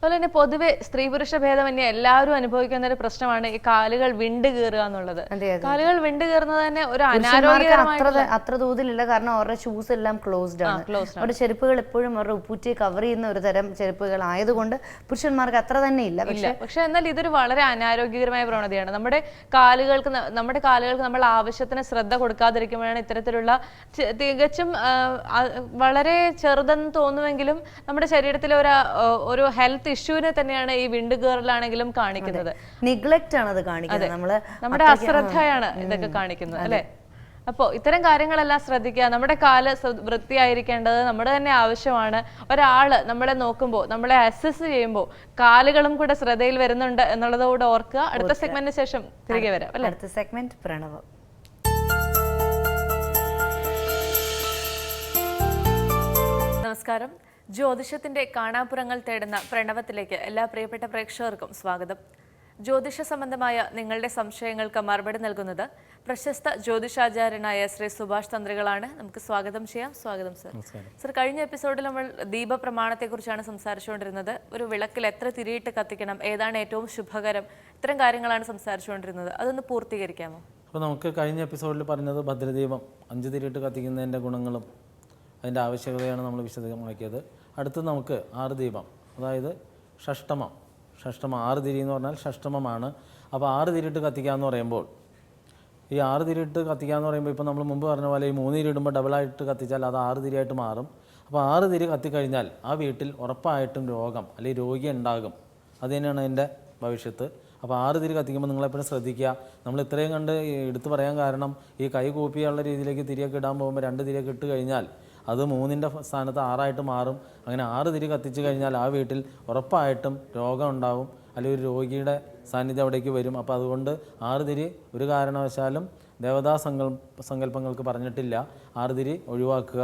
അതുപോലെ തന്നെ പൊതുവെ സ്ത്രീ പുരുഷ ഭേദമന്യേ എല്ലാവരും അനുഭവിക്കുന്ന ഒരു പ്രശ്നമാണ് ഈ കാലുകൾ വിണ്ട് കീറുക എന്നുള്ളത്. കാലുകൾ വിണ്ട് കീറുന്നത് തന്നെ ഒരു അനാരോഗ്യകരമായ അത്ര തോതിലില്ല, കാരണം അവരുടെ ഷൂസ് എല്ലാം ക്ലോസ്ഡ് ആണ്. അവരുടെ ചെരുപ്പുകൾ എപ്പോഴും അവരുടെ ഉപ്പൂറ്റിയെ കവർ ചെയ്യുന്ന ഒരു തരം ചെരുപ്പുകൾ ആയതുകൊണ്ട് പുരുഷന്മാർക്ക് അത്ര തന്നെ ഇല്ല. പക്ഷെ എന്നാൽ ഇതൊരു വളരെ അനാരോഗ്യകരമായ പ്രവണതയാണ്. നമ്മുടെ കാലുകൾക്ക് നമ്മൾ ആവശ്യത്തിന് ശ്രദ്ധ കൊടുക്കാതിരിക്കുമ്പോഴാണ് ഇത്തരത്തിലുള്ള തികച്ചും വളരെ ചെറുതെന്ന് തോന്നുമെങ്കിലും നമ്മുടെ ശരീരത്തിലെ ഒരു ഹെൽത്ത് ഇഷ്യൂവിനെ തന്നെയാണ് ഈ വിണ്ട് കീറലാണെങ്കിലും കാണിക്കുന്നത്. നിഗ്ലക്റ്റ് ആണ് അത് കാണിക്കുന്നത്, നമ്മുടെ അശ്രദ്ധയാണ് ഇതൊക്കെ കാണിക്കുന്നത് അല്ലെ. അപ്പോൾ ഇത്തരം കാര്യങ്ങളെല്ലാം ശ്രദ്ധിക്കുക. നമ്മുടെ കാല് വൃത്തിയായിരിക്കേണ്ടത് നമ്മുടെ തന്നെ ആവശ്യമാണ്. ഒരാള് നമ്മളെ നോക്കുമ്പോൾ, നമ്മളെ അസസ് ചെയ്യുമ്പോൾ കാലുകളും കൂടെ ശ്രദ്ധയിൽ വരുന്നുണ്ട് എന്നുള്ളതോടെ ഓർക്കുക. അടുത്ത സെഗ്മെന്റിന് ശേഷം തിരികെ വരാം അല്ലെ. അടുത്ത സെഗ്മെന്റ് പ്രണവം. നമസ്കാരം. ജ്യോതിഷത്തിന്റെ കാണാപ്പുറങ്ങൾ തേടുന്ന പ്രണവത്തിലേക്ക് എല്ലാ പ്രിയപ്പെട്ട പ്രേക്ഷകർക്കും സ്വാഗതം. ജ്യോതിഷ സംബന്ധമായ നിങ്ങളുടെ സംശയങ്ങൾക്ക് മറുപടി നൽകുന്നത് പ്രശസ്ത ജ്യോതിഷാചാര്യനായ ശ്രീ സുഭാഷ് തന്ത്രികളാണ്. നമുക്ക് സ്വാഗതം ചെയ്യാം. സ്വാഗതം സർ. സർ, കഴിഞ്ഞ എപ്പിസോഡിൽ നമ്മൾ ദീപപ്രമാണത്തെക്കുറിച്ചാണ് സംസാരിച്ചുകൊണ്ടിരുന്നത്. ഒരു വിളക്കിൽ എത്ര തിരിയിട്ട് കത്തിക്കണം, ഏതാണ് ഏറ്റവും ശുഭകരം, ഇത്തരം കാര്യങ്ങളാണ് സംസാരിച്ചുകൊണ്ടിരുന്നത്. അതൊന്ന് പൂർത്തീകരിക്കാമോ? അപ്പോൾ നമുക്ക് കഴിഞ്ഞ എപ്പിസോഡിൽ പറഞ്ഞത് ഭദ്രദീപം 5 തിരിയിട്ട് കത്തിക്കുന്നതിൻ്റെ ഗുണങ്ങളും അതിൻ്റെ ആവശ്യകതയാണ് നമ്മൾ വിശദമാക്കിയത്. അടുത്ത് നമുക്ക് 6 ദീപം, അതായത് ഷഷ്ടമം 6 തിരി എന്ന് പറഞ്ഞാൽ ഷഷ്ടമമാണ്. അപ്പോൾ 6 തിരിയിട്ട് കത്തിക്കുക എന്ന് പറയുമ്പോൾ, ഈ 6 തിരിയിട്ട് കത്തിക്കുക എന്ന് പറയുമ്പോൾ ഇപ്പോൾ നമ്മൾ മുമ്പ് പറഞ്ഞ പോലെ ഈ 3 തിരി ഇടുമ്പോൾ ഡബിളായിട്ട് കത്തിച്ചാൽ അത് 6 തിരിയായിട്ട് മാറും. അപ്പോൾ 6 തിരി കത്തിക്കഴിഞ്ഞാൽ ആ വീട്ടിൽ ഉറപ്പായിട്ടും രോഗം അല്ലെങ്കിൽ രോഗി ഉണ്ടാകും. അത് തന്നെയാണ് അതിൻ്റെ ഭവിഷ്യത്ത്. അപ്പോൾ 6 തിരി കത്തിക്കുമ്പോൾ നിങ്ങളെപ്പോഴും ശ്രദ്ധിക്കുക. നമ്മൾ ഇത്രയും കണ്ട് എടുത്തു പറയാൻ കാരണം, ഈ കൈ കൂപ്പിയുള്ള രീതിയിലേക്ക് തിരിയൊക്കെ ഇടാൻ പോകുമ്പോൾ 2 തിരിയൊക്കെ ഇട്ട് കഴിഞ്ഞാൽ അത് 3ൻ്റെ സ്ഥാനത്ത് 6ആയിട്ട് മാറും. അങ്ങനെ 6 തിരി കത്തിച്ച് കഴിഞ്ഞാൽ ആ വീട്ടിൽ ഉറപ്പായിട്ടും രോഗം ഉണ്ടാവും, അല്ലെങ്കിൽ ഒരു രോഗിയുടെ സാന്നിധ്യം അവിടേക്ക് വരും. അപ്പോൾ അതുകൊണ്ട് 6 തിരി ഒരു കാരണവശാലും ദേവതാ സങ്കല്പങ്ങൾക്ക് പറഞ്ഞിട്ടില്ല. 6 തിരി ഒഴിവാക്കുക.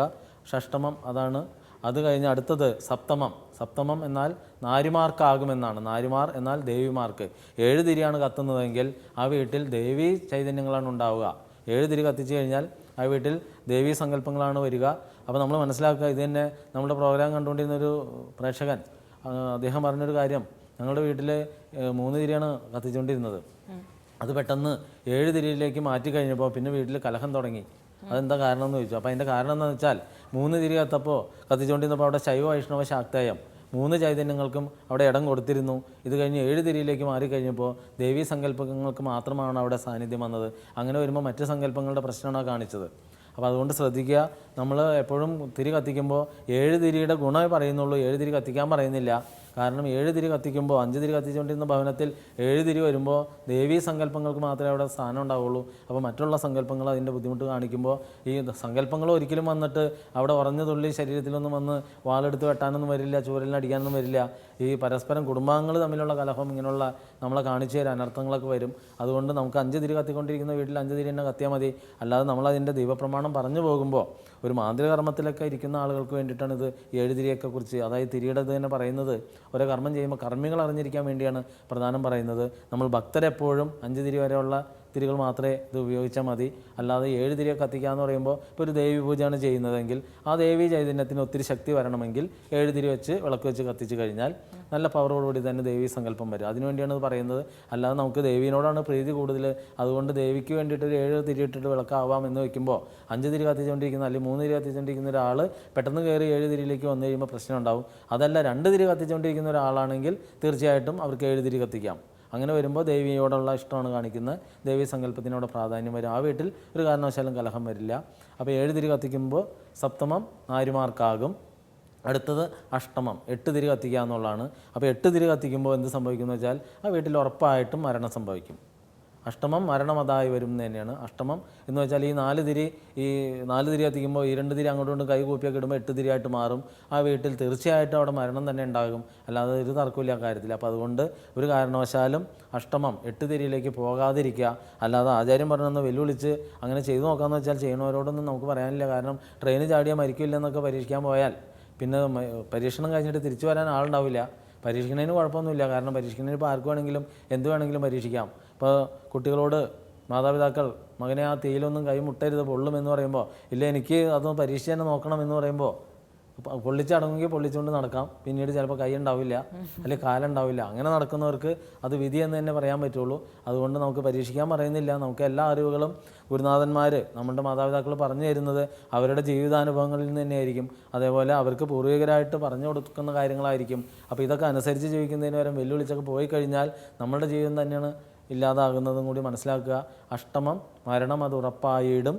ഷഷ്ടമം അതാണ്. അത് കഴിഞ്ഞ് അടുത്തത് സപ്തമം എന്നാൽ നാരിമാർക്കാകുമെന്നാണ്. നാരിമാർ എന്നാൽ ദേവിമാർക്ക്. 7 തിരിയാണ് കത്തുന്നതെങ്കിൽ ആ വീട്ടിൽ ദേവീ ചൈതന്യങ്ങളാണ് ഉണ്ടാവുക. 7 തിരി കത്തിച്ച് കഴിഞ്ഞാൽ ആ വീട്ടിൽ ദേവീ സങ്കല്പങ്ങളാണ് വരിക. അപ്പോൾ നമ്മൾ മനസ്സിലാക്കുക. ഇത് തന്നെ നമ്മുടെ പ്രോഗ്രാം കണ്ടുകൊണ്ടിരുന്നൊരു പ്രേക്ഷകൻ, അദ്ദേഹം പറഞ്ഞൊരു കാര്യം, ഞങ്ങളുടെ വീട്ടിൽ 3 തിരിയാണ് കത്തിച്ചുകൊണ്ടിരുന്നത്. അത് പെട്ടെന്ന് 7 തിരിയിലേക്ക് മാറ്റി കഴിഞ്ഞപ്പോൾ പിന്നെ വീട്ടിൽ കലഹം തുടങ്ങി. അതെന്താ കാരണം എന്ന് ചോദിച്ചു. അപ്പോൾ അതിൻ്റെ കാരണം എന്താണെന്ന് വെച്ചാൽ 3 തിരി കത്തിച്ചുകൊണ്ടിരുന്നപ്പോൾ അവിടെ ശൈവ വൈഷ്ണവ ശാക്തേയം 3 ചൈതന്യങ്ങൾക്കും അവിടെ ഇടം കൊടുത്തിരുന്നു. ഇത് കഴിഞ്ഞ് 7 തിരിയിലേക്ക് മാറിക്കഴിഞ്ഞപ്പോൾ ദേവീ സങ്കല്പങ്ങൾക്ക് മാത്രമാണ് അവിടെ സാന്നിധ്യം വന്നത്. അങ്ങനെ വരുമ്പോൾ മറ്റ് സങ്കല്പങ്ങളുടെ പ്രശ്നമാണ് കാണിച്ചത്. അപ്പോൾ അതുകൊണ്ട് ശ്രദ്ധിക്കുക. നമ്മൾ എപ്പോഴും തിരി കത്തിക്കുമ്പോൾ 7 തിരിയുടെ ഗുണമേ പറയുന്നുള്ളൂ, 7 തിരി കത്തിക്കാൻ പറയുന്നില്ല. കാരണം 7 തിരി കത്തിക്കുമ്പോൾ 5 തിരി കത്തിച്ചുകൊണ്ടിരുന്ന ഭവനത്തിൽ 7 തിരി വരുമ്പോൾ ദേവീ സങ്കല്പങ്ങൾക്ക് മാത്രമേ അവിടെ സ്ഥാനം ഉണ്ടാവുള്ളൂ. അപ്പോൾ മറ്റുള്ള സങ്കല്പങ്ങൾ അതിൻ്റെ ബുദ്ധിമുട്ട് കാണിക്കുമ്പോൾ ഈ സങ്കല്പങ്ങൾ ഒരിക്കലും വന്നിട്ട് അവിടെ ഉറഞ്ഞു തുള്ളി ശരീരത്തിലൊന്നും വന്ന് വാളെടുത്ത് വെട്ടാനൊന്നും വരില്ല, ചൂരലിന് അടിക്കാനൊന്നും വരില്ല. ഈ പരസ്പരം കുടുംബാംഗങ്ങൾ തമ്മിലുള്ള കലഹം ഇങ്ങനെയുള്ള നമ്മളെ കാണിച്ചു തരാൻ അനർത്ഥങ്ങളൊക്കെ വരും. അതുകൊണ്ട് നമുക്ക് 5 തിരി കത്തിക്കൊണ്ടിരിക്കുന്ന വീട്ടിൽ 5 തിരി തന്നെ കത്തിയാൽ മതി. അല്ലാതെ നമ്മളതിൻ്റെ ദീപപ്രമാണം പറഞ്ഞു പോകുമ്പോൾ ഒരു മാന്ത്രിക കർമ്മത്തിലൊക്കെ ഇരിക്കുന്ന ആളുകൾക്ക് വേണ്ടിയിട്ടാണ് ഇത് 7 തിരിയൊക്കെ കുറിച്ച്, അതായത് തിരിയുടെ തന്നെ പറയുന്നത് ഓരോ കർമ്മം ചെയ്യുമ്പോൾ കർമ്മികൾ അറിഞ്ഞിരിക്കാൻ വേണ്ടിയാണ് പ്രധാനം പറയുന്നത്. നമ്മൾ ഭക്തരെപ്പോഴും 5 തിരി വരെയുള്ള തിരികൾ മാത്രമേ ഇത് ഉപയോഗിച്ചാൽ മതി. അല്ലാതെ 7 തിരിയൊക്കെ കത്തിക്കുക എന്ന് പറയുമ്പോൾ ഇപ്പോൾ ഒരു ദേവി പൂജയാണ് ചെയ്യുന്നതെങ്കിൽ ആ ദേവി ചൈതന്യത്തിന് ഒത്തിരി ശക്തി വരണമെങ്കിൽ 7 തിരി വെച്ച് വിളക്ക് വെച്ച് കത്തിച്ച് കഴിഞ്ഞാൽ നല്ല പവറോടുകൂടി തന്നെ ദേവീ സങ്കല്പം വരും. അതിനുവേണ്ടിയാണ് ഇത് പറയുന്നത്. അല്ലാതെ നമുക്ക് ദേവീനോടാണ് പ്രീതി കൂടുതൽ, അതുകൊണ്ട് ദേവിക്ക് വേണ്ടിയിട്ട് ഒരു 7 തിരി ഇട്ടിട്ട് വിളക്കാവാം എന്ന് വെക്കുമ്പോൾ 5 തിരി കത്തിച്ചുകൊണ്ടിരിക്കുന്ന അല്ലെങ്കിൽ 3 തിരി കത്തിച്ചുകൊണ്ടിരിക്കുന്ന ഒരാൾ പെട്ടെന്ന് കയറി 7 തിരിയിലേക്ക് വന്നു കഴിയുമ്പോൾ പ്രശ്നം ഉണ്ടാവും. അതല്ല 2 തിരി കത്തിച്ചുകൊണ്ടിരിക്കുന്ന ഒരാളാണെങ്കിൽ തീർച്ചയായിട്ടും അവർക്ക് 7 തിരി കത്തിക്കാം. അങ്ങനെ വരുമ്പോൾ ദേവിയോടുള്ള ഇഷ്ടമാണ് കാണിക്കുന്നത്, ദേവീ സങ്കല്പത്തിനോട് പ്രാധാന്യം വരും. ആ വീട്ടിൽ ഒരു കാരണവശാലും കലഹം വരില്ല. അപ്പോൾ 7 തിരി കത്തിക്കുമ്പോൾ സപ്തമം നാരിമാർക്കാകും. അടുത്തത് അഷ്ടമം 8 തിരി കത്തിക്കുക എന്നുള്ളതാണ്. അപ്പോൾ 8 തിരി കത്തിക്കുമ്പോൾ എന്ത് സംഭവിക്കുമെന്ന് വെച്ചാൽ ആ വീട്ടിൽ ഉറപ്പായിട്ടും മരണം സംഭവിക്കും. അഷ്ടമം മരണം അതായി വരും എന്ന് തന്നെയാണ്. അഷ്ടമം എന്ന് വെച്ചാൽ ഈ 4 തിരി കത്തിക്കുമ്പോൾ ഈ 2 തിരി അങ്ങോട്ടും കൈ കൂപ്പിയൊക്കെ ഇടുമ്പോൾ 8 തിരിയായിട്ട് മാറും. ആ വീട്ടിൽ തീർച്ചയായിട്ടും അവിടെ മരണം തന്നെ ഉണ്ടാകും. അല്ലാതെ ഒരു തർക്കമില്ല കാര്യത്തിൽ. അപ്പോൾ അതുകൊണ്ട് ഒരു കാരണവശാലും അഷ്ടമം 8 തിരിയിലേക്ക് പോകാതിരിക്കുക. അല്ലാതെ ആചാര്യം പറഞ്ഞൊന്ന് വെല്ലുവിളിച്ച് അങ്ങനെ ചെയ്തു നോക്കാമെന്ന് വെച്ചാൽ ചെയ്യണവരോടൊന്നും നമുക്ക് പറയാനില്ല. കാരണം ട്രെയിന് ചാടിയാൽ മരിക്കില്ലെന്നൊക്കെ പരീക്ഷിക്കാൻ പോയാൽ പിന്നെ പരീക്ഷണം കഴിഞ്ഞിട്ട് തിരിച്ചു വരാൻ ആളുണ്ടാവില്ല. പരീക്ഷിക്കുന്നതിന് കുഴപ്പമൊന്നുമില്ല. കാരണം പരീക്ഷിക്കുന്നതിന് ഇപ്പോൾ ആർക്ക് വേണമെങ്കിലും എന്ത് വേണമെങ്കിലും പരീക്ഷിക്കാം. ഇപ്പോൾ കുട്ടികളോട് മാതാപിതാക്കൾ മകനെ ആ തീയിലൊന്നും കൈ മുട്ടരുത് പൊള്ളും എന്ന് പറയുമ്പോൾ, ഇല്ല എനിക്ക് അതൊന്ന് പരീക്ഷിച്ച് തന്നെ നോക്കണം എന്ന് പറയുമ്പോൾ പൊള്ളിച്ചടങ്ങുമെങ്കിൽ പൊള്ളിച്ചുകൊണ്ട് നടക്കാം, പിന്നീട് ചിലപ്പോൾ കൈ ഉണ്ടാവില്ല അല്ലെങ്കിൽ കാലുണ്ടാവില്ല. അങ്ങനെ നടക്കുന്നവർക്ക് അത് വിധി എന്ന് തന്നെ പറയാൻ പറ്റുള്ളൂ. അതുകൊണ്ട് നമുക്ക് പരീക്ഷിക്കാൻ പറയുന്നില്ല. നമുക്ക് എല്ലാ അറിവുകളും ഗുരുനാഥന്മാർ, നമ്മുടെ മാതാപിതാക്കൾ പറഞ്ഞു തരുന്നത് അവരുടെ ജീവിതാനുഭവങ്ങളിൽ നിന്ന് തന്നെയായിരിക്കും. അതേപോലെ അവർക്ക് പൂർവികരായിട്ട് പറഞ്ഞു കൊടുക്കുന്ന കാര്യങ്ങളായിരിക്കും. അപ്പോൾ ഇതൊക്കെ അനുസരിച്ച് ജീവിക്കുന്നതിന് വരെ വെല്ലുവിളിച്ചൊക്കെ പോയി കഴിഞ്ഞാൽ നമ്മളുടെ ജീവിതം തന്നെയാണ് ഇല്ലാതാകുന്നതും കൂടി മനസ്സിലാക്കുക. അഷ്ടമം മരണം അത് ഉറപ്പായിടും.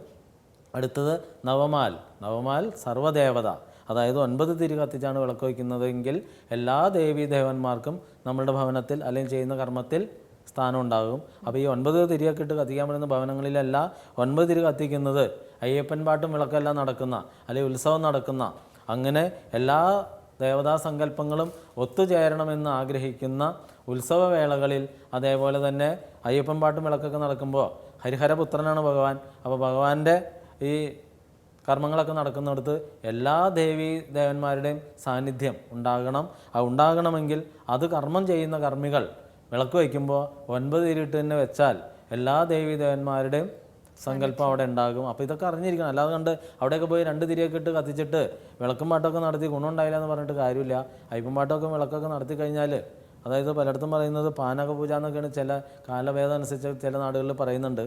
അടുത്തത് നവമാൽ സർവ്വദേവത, അതായത് 9 തിരി കത്തിച്ചാണ് വിളക്ക് വയ്ക്കുന്നതെങ്കിൽ എല്ലാ ദേവീ ദേവന്മാർക്കും നമ്മളുടെ ഭവനത്തിൽ അല്ലെങ്കിൽ ചെയ്യുന്ന കർമ്മത്തിൽ സ്ഥാനം ഉണ്ടാകും. അപ്പോൾ ഈ 9 തിരിയൊക്കെ ഇട്ട് കത്തിക്കാൻ പറ്റുന്ന ഭവനങ്ങളിലല്ല 9 തിരി കത്തിക്കുന്നത് അയ്യപ്പൻ പാട്ടും വിളക്കെല്ലാം നടക്കുന്ന അല്ലെങ്കിൽ ഉത്സവം നടക്കുന്ന, അങ്ങനെ എല്ലാ ദേവതാ സങ്കല്പങ്ങളും ഒത്തുചേരണമെന്ന് ആഗ്രഹിക്കുന്ന ഉത്സവവേളകളിൽ, അതേപോലെ തന്നെ അയ്യപ്പൻ പാട്ടും വിളക്കൊക്കെ നടക്കുമ്പോൾ ഹരിഹരപുത്രനാണ് ഭഗവാൻ. അപ്പോൾ ഭഗവാന്റെ ഈ കർമ്മങ്ങളൊക്കെ നടക്കുന്നിടത്ത് എല്ലാ ദേവീ ദേവന്മാരുടെയും സാന്നിധ്യം ഉണ്ടാകണം. ഉണ്ടാകണമെങ്കിൽ അത് കർമ്മം ചെയ്യുന്ന കർമ്മികൾ വിളക്ക് വയ്ക്കുമ്പോൾ 9 തിരിയിട്ട് തന്നെ വെച്ചാൽ എല്ലാ ദേവീ ദേവന്മാരുടെയും സങ്കല്പം അവിടെ ഉണ്ടാകും. അപ്പോൾ ഇതൊക്കെ അറിഞ്ഞിരിക്കണം. അല്ലാതെ കണ്ട് അവിടെയൊക്കെ പോയി 2 തിരിയൊക്കെ ഇട്ട് കത്തിച്ചിട്ട് വിളക്കും പാട്ടൊക്കെ നടത്തി ഗുണം ഉണ്ടായില്ല എന്ന് പറഞ്ഞിട്ട് കാര്യമില്ല. അയ്യപ്പൻ പാട്ടൊക്കെ വിളക്കൊക്കെ നടത്തി കഴിഞ്ഞാൽ, അതായത് പലയിടത്തും പറയുന്നത് പാനക പൂജ എന്നൊക്കെയാണ് ചില കാലഭേദം അനുസരിച്ച് ചില നാടുകളിൽ പറയുന്നുണ്ട്.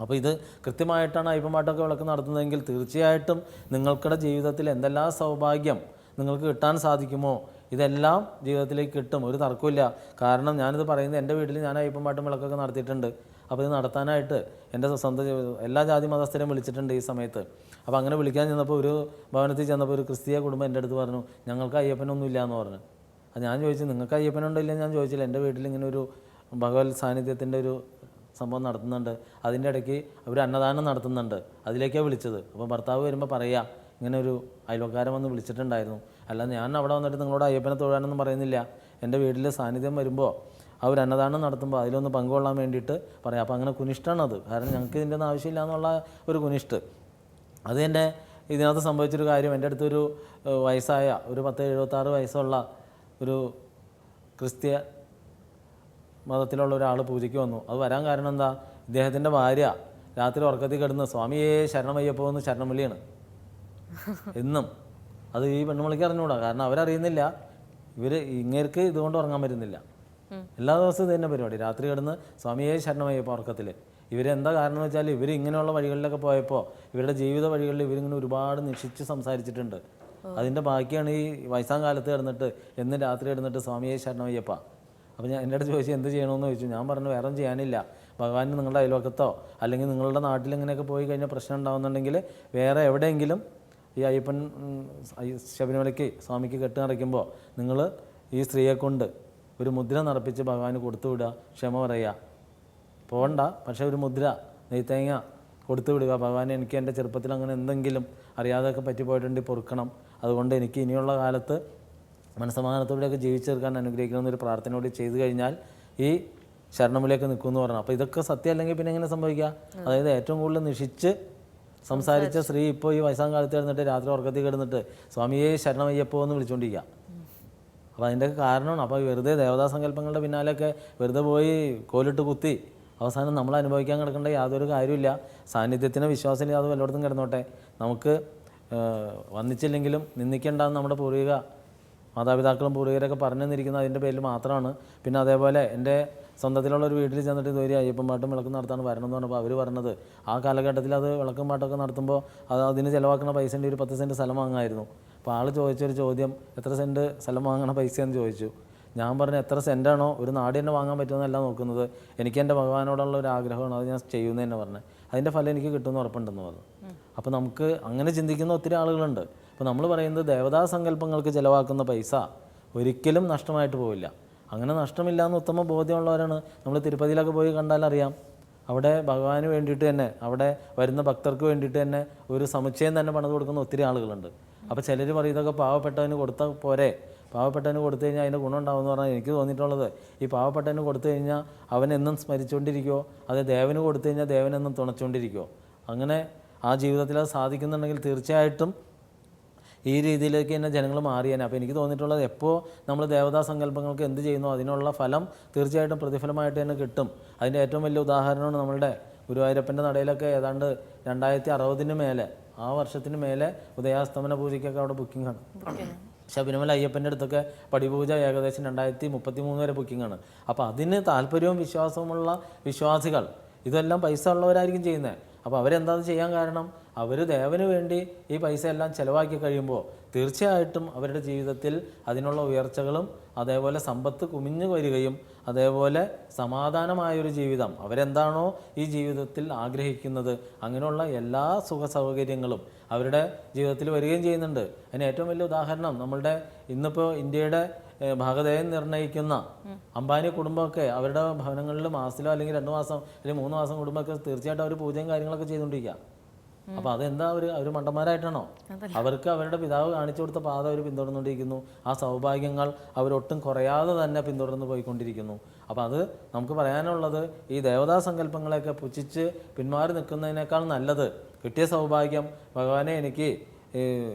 അപ്പോൾ ഇത് കൃത്യമായിട്ടാണ് അയ്യപ്പൻ പാട്ടൊക്കെ വിളക്ക് നടത്തുന്നതെങ്കിൽ തീർച്ചയായിട്ടും നിങ്ങൾക്കുടെ ജീവിതത്തിൽ എന്തെല്ലാം സൗഭാഗ്യം നിങ്ങൾക്ക് കിട്ടാൻ സാധിക്കുമോ ഇതെല്ലാം ജീവിതത്തിലേക്ക് കിട്ടും, ഒരു തർക്കമില്ല. കാരണം ഞാനിത് പറയുന്നത് എൻ്റെ വീട്ടിൽ ഞാൻ അയ്യപ്പൻ പാട്ടും വിളക്കൊക്കെ നടത്തിയിട്ടുണ്ട്. അപ്പോൾ ഇത് നടത്താനായിട്ട് എൻ്റെ സ്വന്തം എല്ലാ ജാതി മതസ്ഥരെയും വിളിച്ചിട്ടുണ്ട് ഈ സമയത്ത്. അപ്പോൾ അങ്ങനെ വിളിക്കാൻ ചെന്നപ്പോൾ ഒരു ഭവനത്തിൽ ചെന്നപ്പോൾ ഒരു ക്രിസ്തീയ കുടുംബം എൻ്റെ അടുത്ത് പറഞ്ഞു ഞങ്ങൾക്ക് അയ്യപ്പനൊന്നും ഇല്ല എന്ന് പറഞ്ഞു. അത് ഞാൻ ചോദിച്ചു നിങ്ങൾക്ക് അയ്യപ്പനുണ്ടോ ഇല്ല ഞാൻ ചോദിച്ചില്ല. എൻ്റെ വീട്ടിൽ ഇങ്ങനെ ഒരു ഭഗവത് സാന്നിധ്യത്തിൻ്റെ ഒരു സംഭവം നടത്തുന്നുണ്ട്, അതിൻ്റെ ഇടയ്ക്ക് അവർ അന്നദാനം നടത്തുന്നുണ്ട്, അതിലേക്കാണ് വിളിച്ചത്. അപ്പോൾ ഭർത്താവ് വരുമ്പോൾ പറയുക ഇങ്ങനെ ഒരു അയൽവക്കാരൻ വന്ന് വിളിച്ചിട്ടുണ്ടായിരുന്നു, അല്ല ഞാൻ അവിടെ വന്നിട്ട് നിങ്ങളോട് അയ്യപ്പനെ തൊഴാനൊന്നും പറയുന്നില്ല, എൻ്റെ വീട്ടിൽ സാന്നിധ്യം വരുമ്പോൾ അവർ അന്നദാനം നടത്തുമ്പോൾ അതിലൊന്ന് പങ്കുകൊള്ളാൻ വേണ്ടിയിട്ട് പറയാം. അപ്പോൾ അങ്ങനെ കുനിഷ്ടാണത്, കാരണം ഞങ്ങൾക്ക് ഇതിൻ്റെ ഒന്നും ആവശ്യമില്ല എന്നുള്ള ഒരു കുനിഷ്ട്. അത് തന്നെ ഇതിനകത്ത് സംഭവിച്ചൊരു കാര്യം. എൻ്റെ അടുത്തൊരു വയസ്സായ ഒരു 76 വയസ്സുള്ള ഒരു ക്രിസ്ത്യ മതത്തിലുള്ള ഒരാൾ പൂജയ്ക്ക് വന്നു. അത് വരാൻ കാരണം എന്താ, ഇദ്ദേഹത്തിൻ്റെ ഭാര്യ രാത്രി ഉറക്കത്തിൽ കിടന്ന് സ്വാമിയെ ശരണമയ്യപ്പോ എന്ന് ശരണം വിളിയാണ് എന്നും. അത് ഈ പെണ്ണുമണിക്ക് അറിഞ്ഞുകൂടാ, കാരണം അവരറിയുന്നില്ല ഇങ്ങേർക്ക് ഇതുകൊണ്ട് ഉറങ്ങാൻ പറ്റുന്നില്ല. എല്ലാ ദിവസവും ഇത് തന്നെ പരിപാടി, രാത്രി കിടന്ന് സ്വാമിയെ ശരണമയ്യപ്പോ ഉറക്കത്തിൽ. ഇവരെന്താ കാരണം എന്ന് വെച്ചാൽ ഇവർ ഇങ്ങനെയുള്ള വഴികളിലൊക്കെ പോയപ്പോൾ ഇവരുടെ ജീവിത വഴികളിൽ ഇവരിങ്ങനെ ഒരുപാട് നിശ്ചിച്ച് സംസാരിച്ചിട്ടുണ്ട്. അതിൻ്റെ ബാക്കിയാണ് ഈ വയസ്സാം കാലത്ത് കിടന്നിട്ട് എന്നും രാത്രി കിടന്നിട്ട് സ്വാമിയെ ശരണമയ്യപ്പ. അപ്പോൾ ഞാൻ എൻ്റെ അടുത്ത് ചോദിച്ചു എന്ത് ചെയ്യണമെന്ന് ചോദിച്ചു. ഞാൻ പറഞ്ഞു വേറെ ഒന്നും ചെയ്യാനില്ല, ഭഗവാന് നിങ്ങളുടെ അയൽവക്കത്തോ അല്ലെങ്കിൽ നിങ്ങളുടെ നാട്ടിൽ ഇങ്ങനെയൊക്കെ പോയി കഴിഞ്ഞാൽ പ്രശ്നം ഉണ്ടാകുന്നുണ്ടെങ്കിൽ വേറെ എവിടെയെങ്കിലും ഈ അയ്യപ്പൻ ശബരിമലയ്ക്ക് സ്വാമിക്ക് കെട്ട് നിറയ്ക്കുമ്പോൾ നിങ്ങൾ ഈ സ്ത്രീയെ കൊണ്ട് ഒരു മുദ്ര നിറപ്പിച്ച് ഭഗവാന് കൊടുത്തു വിടുക, ക്ഷമ പറയുക, പോകണ്ട പക്ഷേ ഒരു മുദ്ര നെയ്ത്തേങ്ങ കൊടുത്തു വിടുക. ഭഗവാൻ എനിക്ക് എൻ്റെ ചെറുപ്പത്തിൽ അങ്ങനെ എന്തെങ്കിലും അറിയാതെയൊക്കെ പറ്റിപ്പോയിട്ടുണ്ടെങ്കിൽ പൊറുക്കണം, അതുകൊണ്ട് എനിക്ക് ഇനിയുള്ള കാലത്ത് മനസ്സമാധാനത്തോടെയൊക്കെ ജീവിച്ചെടുക്കാൻ അനുഗ്രഹിക്കണമെന്നൊരു പ്രാർത്ഥനയോട് ചെയ്തു കഴിഞ്ഞാൽ ഈ ശരണമിലേക്ക് നിൽക്കുമെന്ന് പറഞ്ഞു. അപ്പോൾ ഇതൊക്കെ സത്യം അല്ലെങ്കിൽ പിന്നെ എങ്ങനെ സംഭവിക്കുക? അതായത് ഏറ്റവും കൂടുതൽ നിഷിച്ച് സംസാരിച്ച സ്ത്രീ ഇപ്പോൾ ഈ വയസ്സാം കാലത്ത് കിടന്നിട്ട് രാത്രി ഉറക്കത്തിൽ കിടന്നിട്ട് സ്വാമിയെ ശരണമയ്യപ്പോ എന്ന് വിളിച്ചുകൊണ്ടിരിക്കുക. അപ്പോൾ അതിൻ്റെ കാരണമാണ്. അപ്പോൾ വെറുതെ ദേവതാ സങ്കല്പങ്ങളുടെ പിന്നാലെയൊക്കെ വെറുതെ പോയി കോലിട്ട് കുത്തി അവസാനം നമ്മൾ അനുഭവിക്കാൻ കിടക്കേണ്ട യാതൊരു കാര്യമില്ല. സാന്നിധ്യത്തിന് വിശ്വാസമില്ല, അത് വല്ലയിടത്തും കിടന്നോട്ടെ, നമുക്ക് വന്നിച്ചില്ലെങ്കിലും നിന്ദിക്കേണ്ടെന്ന് നമ്മുടെ പൂർവിക മാതാപിതാക്കളും പൂർവികരൊക്കെ പറഞ്ഞു തന്നിരിക്കുന്നത് അതിൻ്റെ പേരിൽ മാത്രമാണ്. പിന്നെ അതേപോലെ എൻ്റെ സ്വന്തത്തിലുള്ള ഒരു വീട്ടിൽ ചെന്നിട്ട് ഇതുവരെ അയ്യപ്പൻ പാട്ടും വിളക്കും നടത്താണ് വരണമെന്ന് പറഞ്ഞപ്പോൾ അവർ പറഞ്ഞത് ആ കാലഘട്ടത്തിൽ അത് വിളക്കും പാട്ടൊക്കെ നടത്തുമ്പോൾ അതിന് ചിലവാക്കുന്ന പൈസൻ്റെ ഒരു 10 സെൻറ്റ് സ്ഥലം വാങ്ങാമായിരുന്നു. അപ്പോൾ ആൾ ചോദിച്ചൊരു ചോദ്യം എത്ര സെൻറ്റ് സ്ഥലം വാങ്ങണ പൈസയെന്ന് ചോദിച്ചു. ഞാൻ പറഞ്ഞു എത്ര സെൻറ്റാണോ ഒരു നാട് തന്നെ വാങ്ങാൻ പറ്റുമെന്നല്ല നോക്കുന്നത്, എനിക്ക് എൻ്റെ ഭഗവാനോടുള്ള ഒരു ആഗ്രഹമാണ്, അത് ഞാൻ ചെയ്യുന്നത് തന്നെ പറഞ്ഞത്, അതിൻ്റെ ഫലം എനിക്ക് കിട്ടുമെന്ന് ഉറപ്പുണ്ടെന്ന് പറഞ്ഞു. അപ്പോൾ നമുക്ക് അങ്ങനെ ചിന്തിക്കുന്ന ഒത്തിരി ആളുകളുണ്ട്. അപ്പോൾ നമ്മൾ പറയുന്നത് ദേവതാ സങ്കല്പങ്ങൾക്ക് ചിലവാക്കുന്ന പൈസ ഒരിക്കലും നഷ്ടമായിട്ട് പോവില്ല. അങ്ങനെ നഷ്ടമില്ല എന്ന് ഉത്തമ ബോധ്യമുള്ളവരാണ്. നമ്മൾ തിരുപ്പതിയിലൊക്കെ പോയി കണ്ടാലറിയാം, അവിടെ ഭഗവാന് വേണ്ടിയിട്ട് തന്നെ അവിടെ വരുന്ന ഭക്തർക്ക് വേണ്ടിയിട്ട് തന്നെ ഒരു സമുച്ചയം തന്നെ പണിത് കൊടുക്കുന്ന ഒത്തിരി ആളുകളുണ്ട്. അപ്പോൾ ചിലർ പറയും ഇതൊക്കെ പാവപ്പെട്ടവന് കൊടുത്താൽ പോരെ, പാവപ്പെട്ടവന് കൊടുത്തു കഴിഞ്ഞാൽ അതിൻ്റെ ഗുണം ഉണ്ടാകുമെന്ന് പറഞ്ഞാൽ എനിക്ക് തോന്നിയിട്ടുള്ളത് ഈ പാവപ്പെട്ടവന് കൊടുത്തു കഴിഞ്ഞാൽ അവനെന്നും സ്മരിച്ചുകൊണ്ടിരിക്കുമോ, അത് ദേവന് കൊടുത്തു കഴിഞ്ഞാൽ ദേവനെന്നും തുണച്ചുകൊണ്ടിരിക്കുമോ? അങ്ങനെ ആ ജീവിതത്തിൽ അത് സാധിക്കുന്നുണ്ടെങ്കിൽ തീർച്ചയായിട്ടും ഈ രീതിയിലേക്ക് തന്നെ ജനങ്ങൾ മാറിയേനെ. അപ്പോൾ എനിക്ക് തോന്നിയിട്ടുള്ളത് എപ്പോൾ നമ്മൾ ദേവതാ സങ്കല്പങ്ങൾക്ക് എന്ത് ചെയ്യുന്നു അതിനുള്ള ഫലം തീർച്ചയായിട്ടും പ്രതിഫലമായിട്ട് തന്നെ കിട്ടും. അതിൻ്റെ ഏറ്റവും വലിയ ഉദാഹരണമാണ് നമ്മളുടെ ഗുരുവായൂരപ്പൻ്റെ നടയിലൊക്കെ ഏതാണ്ട് 2060 മേലെ ആ വർഷത്തിന് മേലെ ഉദയാസ്തമന പൂജയ്ക്കൊക്കെ അവിടെ ബുക്കിംഗ് ആണ്. ശബരിമല അയ്യപ്പൻ്റെ അടുത്തൊക്കെ പടിപൂജ ഏകദേശം 2033 വരെ ബുക്കിംഗ് ആണ്. അപ്പോൾ അതിന് താല്പര്യവും വിശ്വാസവുമുള്ള വിശ്വാസികൾ ഇതെല്ലാം പൈസ ഉള്ളവരായിരിക്കും ചെയ്യുന്നത്. അപ്പോൾ അവരെന്താ ചെയ്യാൻ കാരണം? അവർ ദേവന് വേണ്ടി ഈ പൈസ എല്ലാം ചിലവാക്കി കഴിയുമ്പോൾ തീർച്ചയായിട്ടും അവരുടെ ജീവിതത്തിൽ അതിനുള്ള ഉയർച്ചകളും അതേപോലെ സമ്പത്ത് കുമിഞ്ഞു വരികയും അതേപോലെ സമാധാനമായൊരു ജീവിതം അവരെന്താണോ ഈ ജീവിതത്തിൽ ആഗ്രഹിക്കുന്നത് അങ്ങനെയുള്ള എല്ലാ സുഖ സൗകര്യങ്ങളും അവരുടെ ജീവിതത്തിൽ വരികയും ചെയ്യുന്നുണ്ട്. അതിന് ഏറ്റവും വലിയ ഉദാഹരണം നമ്മളുടെ ഇന്നിപ്പോൾ ഇന്ത്യയുടെ ഭാഗധേയം നിർണ്ണയിക്കുന്ന അംബാനി കുടുംബമൊക്കെ അവരുടെ ഭവനങ്ങളിൽ മാസത്തിലോ അല്ലെങ്കിൽ 2 മാസം അല്ലെങ്കിൽ 3 മാസം കുടുംബമൊക്കെ തീർച്ചയായിട്ടും അവർ പൂജയും കാര്യങ്ങളൊക്കെ ചെയ്തുകൊണ്ടിരിക്കുക. അപ്പോൾ അതെന്താ അവർ മണ്ടന്മാരായിട്ടാണോ? അവർക്ക് അവരുടെ പിതാവ് കാണിച്ചു കൊടുത്ത പാത അവർ പിന്തുടർന്നുകൊണ്ടിരിക്കുന്നു. ആ സൗഭാഗ്യങ്ങൾ അവരൊട്ടും കുറയാതെ തന്നെ പിന്തുടർന്ന് പോയിക്കൊണ്ടിരിക്കുന്നു. അപ്പോൾ അത് നമുക്ക് പറയാനുള്ളത് ഈ ദേവതാ സങ്കല്പങ്ങളെയൊക്കെ പുച്ഛിച്ച് പിന്മാറി നിൽക്കുന്നതിനേക്കാൾ നല്ലത് കിട്ടിയ സൗഭാഗ്യം ഭഗവാനെ എനിക്ക്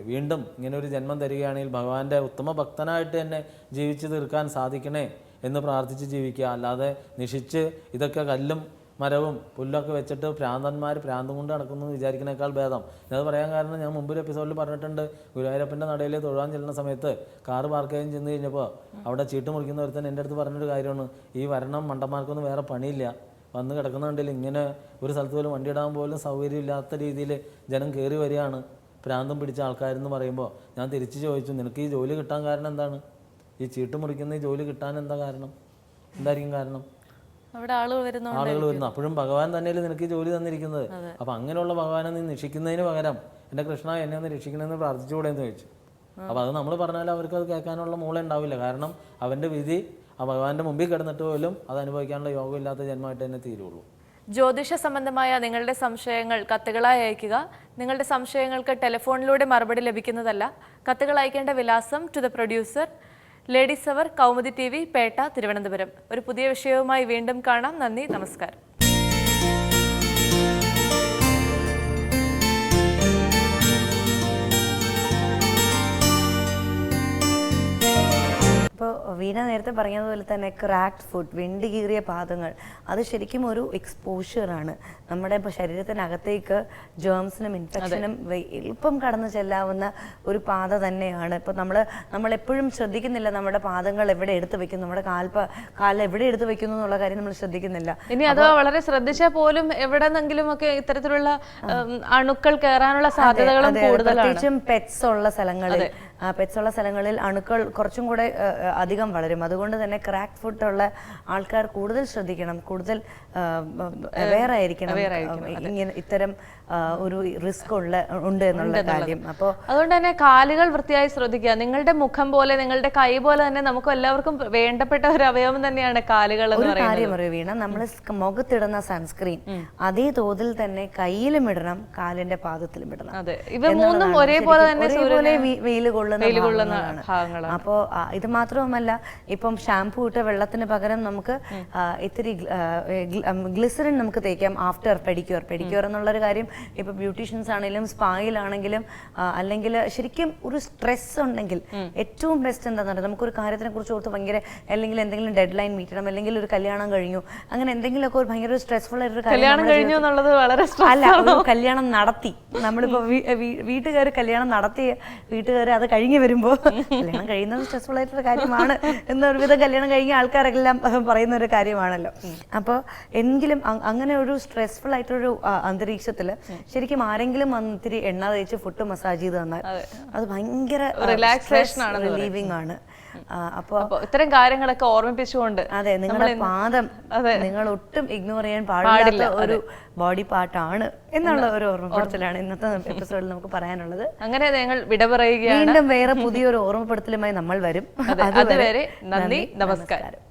വീണ്ടും ഇങ്ങനെ ഒരു ജന്മം തരികയാണെങ്കിൽ ഭഗവാന്റെ ഉത്തമ ഭക്തനായിട്ട് തന്നെ ജീവിച്ചു തീർക്കാൻ സാധിക്കണേ എന്ന് പ്രാർത്ഥിച്ച് ജീവിക്കുക. അല്ലാതെ നിഷിച്ച് ഇതൊക്കെ കല്ലും മരവും പുല്ലൊക്കെ വെച്ചിട്ട് പ്രാന്തം കൊണ്ട് നടക്കുന്നു എന്ന് വിചാരിക്കുന്നേക്കാൾ ഭേദം. ഞാനത് പറയാൻ കാരണം ഞാൻ മുമ്പൊരു എപ്പിസോഡിൽ പറഞ്ഞിട്ടുണ്ട്. ഗുരുവായൂരപ്പൻ്റെ നടയിൽ തൊഴാൻ ചെല്ലുന്ന സമയത്ത് കാറ് പാർക്ക് ചെയ്യാൻ ചെന്ന് കഴിഞ്ഞപ്പോൾ അവിടെ ചീട്ട് മുറിക്കുന്ന ഒരുത്തൻ എൻ്റെ അടുത്ത് പറഞ്ഞൊരു കാര്യമാണ്, ഈ വരണം മണ്ടന്മാർക്കൊന്നും വേറെ പണിയില്ല, വന്ന് കിടക്കുന്നുണ്ടെങ്കിൽ ഇങ്ങനെ ഒരു സ്ഥലത്ത് പോലും വണ്ടി ഇടാൻ പോലും സൗകര്യമില്ലാത്ത രീതിയിൽ ജനം കയറി വരികയാണ് പ്രാന്തം പിടിച്ച ആൾക്കാരെന്ന് പറയുമ്പോൾ ഞാൻ തിരിച്ചു ചോദിച്ചു, നിനക്ക് ഈ ജോലി കിട്ടാൻ കാരണം എന്താണ്? ഈ ചീട്ട് മുറിക്കുന്ന ഈ ജോലി കിട്ടാൻ എന്താ കാരണം? എന്തായിരിക്കും കാരണം? അവിടെ ആളുകൾ വരുന്നു. അപ്പോഴും ഭഗവാൻ തന്നെയല്ലേ നിനക്ക് ഈ ജോലി തന്നിരിക്കുന്നത്. അപ്പം അങ്ങനെയുള്ള ഭഗവാനെ നീ നിഷിക്കുന്നതിന് പകരം എൻ്റെ കൃഷ്ണ എന്നെ ഒന്ന് രക്ഷിക്കണമെന്ന് പ്രാർത്ഥിച്ചുകൂടെ എന്ന് ചോദിച്ചു. അപ്പോൾ അത് നമ്മൾ പറഞ്ഞാൽ അവർക്ക് അത് കേൾക്കാനുള്ള മൂളം ഉണ്ടാവില്ല. കാരണം അവൻ്റെ വിധി ആ ഭഗവാന്റെ മുമ്പിൽ കിടന്നിട്ട് പോലും അത് അനുഭവിക്കാനുള്ള യോഗമില്ലാത്ത ജന്മമായിട്ട് തന്നെ തീരുള്ളൂ. ജ്യോതിഷ സംബന്ധമായ നിങ്ങളുടെ സംശയങ്ങൾ കത്തുകളായി അയക്കുക. നിങ്ങളുടെ സംശയങ്ങൾക്ക് ടെലിഫോണിലൂടെ മറുപടി ലഭിക്കുന്നതല്ല. കത്തുകൾ അയക്കേണ്ട വിലാസം to the producer, ladies hour, Kaumudi TV, Pettah, Thiruvananthapuram. ഒരു പുതിയ വിഷയവുമായി വീണ്ടും കാണാം. നന്ദി, നമസ്കാരം. ഇപ്പോൾ വീണ നേരത്തെ പറഞ്ഞതുപോലെ തന്നെ ക്രാക്ഡ് ഫുഡ്, വെണ്ട് കീറിയ പാദങ്ങൾ, അത് ശരിക്കും ഒരു എക്സ്പോഷറാണ്. നമ്മുടെ ഇപ്പോൾ ശരീരത്തിനകത്തേക്ക് ജേംസിനും ഇൻഫെക്ഷനും എളുപ്പം കടന്നു ചെല്ലാവുന്ന ഒരു പാത തന്നെയാണ്. ഇപ്പോൾ നമ്മളെപ്പോഴും ശ്രദ്ധിക്കുന്നില്ല നമ്മുടെ പാദങ്ങൾ എവിടെ എടുത്ത് വെക്കുന്നു, നമ്മുടെ കാൽ എവിടെ എടുത്ത് വെക്കുന്നു എന്നുള്ള കാര്യം നമ്മൾ ശ്രദ്ധിക്കുന്നില്ല. ഇനി അത് വളരെ ശ്രദ്ധിച്ചാൽ പോലും എവിടെന്നെങ്കിലും ഒക്കെ ഇത്തരത്തിലുള്ള അണുക്കൾ കയറാനുള്ള സാധ്യതകളും കൂടുതലാണ്. പ്രത്യേകിച്ചും പെറ്റ്സ് ഉള്ള സ്ഥലങ്ങളിൽ അണുക്കൾ കുറച്ചും കൂടെ അധികം വളരും. അതുകൊണ്ട് തന്നെ ക്രാക്ട് ഫുഡ് ഉള്ള ആൾക്കാർ കൂടുതൽ ശ്രദ്ധിക്കണം, കൂടുതൽ അവെയർ ആയിരിക്കണം ഇങ്ങനെ ഇത്തരം ഒരു റിസ്ക് ഉണ്ട് എന്നുള്ള കാര്യം. അപ്പോൾ അതുകൊണ്ട് തന്നെ കാലുകൾ വൃത്തിയായി ശ്രദ്ധിക്കുക. നിങ്ങളുടെ മുഖം പോലെ നിങ്ങളുടെ കൈ പോലെ തന്നെ നമുക്ക് എല്ലാവർക്കും വേണ്ടപ്പെട്ട ഒരു അവയവം തന്നെയാണ് കാലുകൾ എന്ന് പറയുന്നത്. കാര്യം അറിയ വീണ, നമ്മൾ മുഖത്തിടുന്ന സൺസ്ക്രീൻ അതേ തോതിൽ തന്നെ കയ്യിലും ഇടണം, കാലിന്റെ പാദത്തിലും ഇടണം. അതെ, ഇവ മൂന്നും ഒരേപോലെ തന്നെ വെയിൽ കൊള്ളുന്ന ഭാഗങ്ങളാണ്. അപ്പോൾ ഇത് മാത്രവുമല്ല, ഇപ്പം ഷാംപൂ ഇട്ട വെള്ളത്തിന് പകരം നമുക്ക് ഇത്തിരി ഗ്ലിസറിൻ നമുക്ക് തേക്കാം ആഫ്റ്റർ പെഡിക്യൂർ എന്നുള്ളൊരു കാര്യം ഇപ്പൊ ബ്യൂട്ടീഷ്യൻസ് ആണെങ്കിലും സ്പായിലാണെങ്കിലും അല്ലെങ്കിൽ ശരിക്കും ഒരു സ്ട്രെസ് ഉണ്ടെങ്കിൽ ഏറ്റവും ബെസ്റ്റ് എന്താണെന്ന് പറയുക, നമുക്കൊരു കാര്യത്തിനെ കുറിച്ച് ഓർത്ത് ഭയങ്കര അല്ലെങ്കിൽ എന്തെങ്കിലും ഡെഡ് ലൈൻ മീറ്റ് ചെയ്യണം, അല്ലെങ്കിൽ ഒരു കല്യാണം കഴിഞ്ഞു, അങ്ങനെ എന്തെങ്കിലുമൊക്കെ ഒരു ഭയങ്കര സ്ട്രെസ്ഫുൾ ആയിട്ടൊരു കല്യാണം കഴിഞ്ഞു എന്നുള്ളത് വളരെ അല്ല, ഒരു കല്യാണം നടത്തി നമ്മളിപ്പോ വീട്ടുകാർ കല്യാണം നടത്തിയ വീട്ടുകാർ അത് കഴിഞ്ഞ് വരുമ്പോൾ കല്യാണം കഴിയുന്നത് സ്ട്രെസ്ഫുൾ ആയിട്ടൊരു കാര്യമാണ് എന്നൊരുവിധം കല്യാണം കഴിഞ്ഞ ആൾക്കാരെല്ലാം പറയുന്ന ഒരു കാര്യമാണല്ലോ. അപ്പോൾ എങ്കിലും അങ്ങനെ ഒരു സ്ട്രെസ്ഫുൾ ആയിട്ടൊരു അന്തരീക്ഷത്തിൽ ശരിക്കും ആരെങ്കിലും ഇത്തിരി എണ്ണ തേച്ച് ഫുഡ് മസാജ് ചെയ്ത് തന്നാൽ അത് ഭയങ്കര റിലാക്സേഷൻ ആണ്, റിലീവിംഗ് ആണ്. അപ്പോൾ ഇത്തരം കാര്യങ്ങളൊക്കെ ഓർമ്മിപ്പിച്ചുകൊണ്ട് അതെ, നിങ്ങളുടെ പാദം നിങ്ങൾ ഒട്ടും ഇഗ്നോർ ചെയ്യാൻ പാടില്ല ഒരു ബോഡി പാർട്ടാണ് എന്നുള്ള ഒരു ഓർമ്മപ്പെടുത്തലാണ് ഇന്നത്തെ എപ്പിസോഡിൽ നമുക്ക് പറയാനുള്ളത്. അങ്ങനെ ഞങ്ങൾ വിട പറയുകയാണ്. വീണ്ടും വേറെ പുതിയൊരു ഓർമ്മപ്പെടുത്തലുമായി നമ്മൾ വരും. അതുവരെ നന്ദി, നമസ്കാരം.